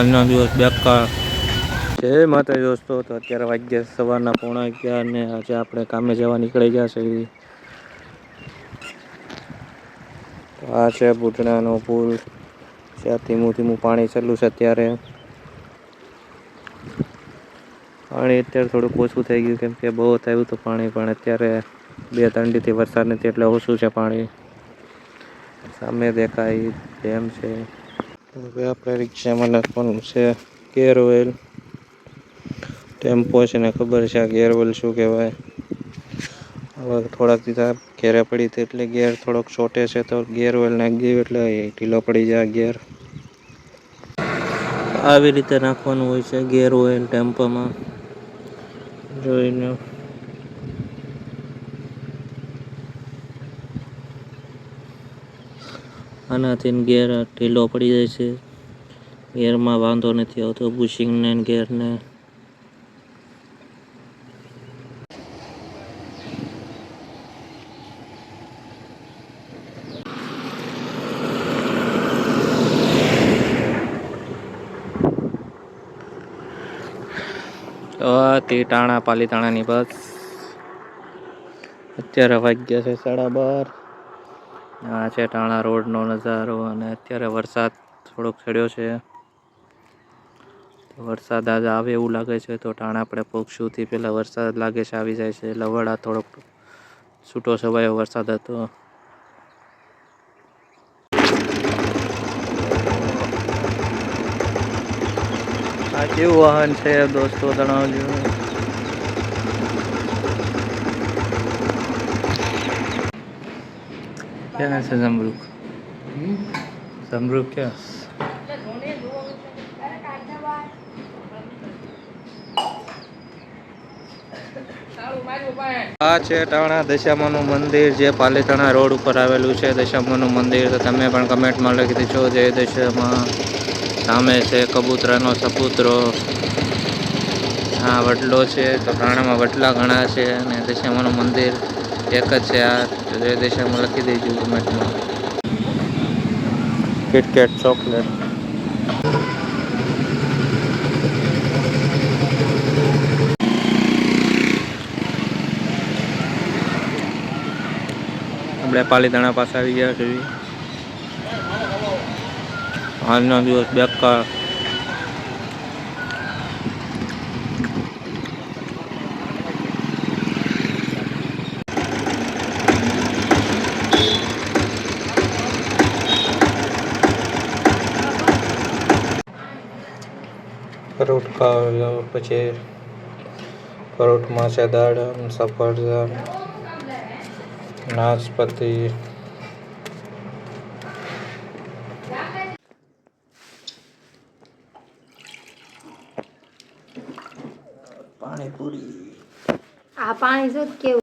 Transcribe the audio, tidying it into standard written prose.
આજનો દિવસ બેકાર. જય માતાજી દોસ્તો. તો અત્યારે વાગ્યા સવારના 11:30 અને આજે આપણે કામે જવા નીકળી ગયા છે. તો આ છે બુટણાનો પુલ, જ્યાં ધીમું ધીમું પાણી ચાલુ છે. અત્યારે પાણી અત્યારે થોડુંક ઓછું થઈ ગયું, કેમ કે બહુ થયું હતું પાણી, પણ અત્યારે 2-3 દીથી વરસાદ નથી એટલે ઓછું છે પાણી. સામે દેખાય ડેમ છે. હવે આપણે રિક્ષામાં નાખવાનું છે ગેર ઓઇલ. ટેમ્પો છે ને ખબર છે આ ગેર ઓઇલ શું કહેવાય. હવે થોડાક દીધા ઘેરે પડી હતી એટલે ગેર થોડોક ચોટે છે, તો ગેર ઓઇલ નાખી દઈએ એટલે ઢીલો પડી જાય ગેર. આવી રીતે નાખવાનું હોય છે ગેર ઓઇલ ટેમ્પોમાં, જોઈને. આનાથી ગેર ઢીલો પડી જાય છે. ગેરમાં વાંધો નથી આવતો, બુશિંગને ગેરને. ટાણા પાલીતાણાની બસ. અત્યારે વાગ્યા છે 12:30. આ છે ટાણા રોડનો નજારો, અને અત્યારે વરસાદ થોડોક ચડ્યો છે. વરસાદ આજ આવે એવું લાગે છે, તો ટાણા આપણે પહોંચશું તે પહેલાં વરસાદ લાગે છે આવી જાય છે. લવડા થોડોક છૂટો છવાયો વરસાદ હતો. આ કેવું વાહન છે દોસ્તો, જણાવજો. ક્યાં છે જમરૂક? જમરૂક ક્યાં? આ છે ટાણા દશામાનું મંદિર, જે પાલીતાણા રોડ ઉપર આવેલું છે. દશામાનું મંદિર તો તમે પણ કમેન્ટમાં લખી દેજો જય દશામાં. સામે છે કબૂતરાનો સપુત્રો. આ વડલો છે, તો ટાણામાં વડલા ઘણા છે, અને દશામાનું મંદિર એક જ છે. આ જય દશામાં લખી દેજો કમેન્ટમાં. KitKat chocolate. આપણે પાલીતાણા પાસે આવી ગયા છીએ. આજનો દિવસ બેકાર. ફ્રૂટ ખાવા પછી ફ્રૂટમાં છે દાડમ, સફરજન, નાશપતી. પાણીપુરી. આ પાણી જો કેવું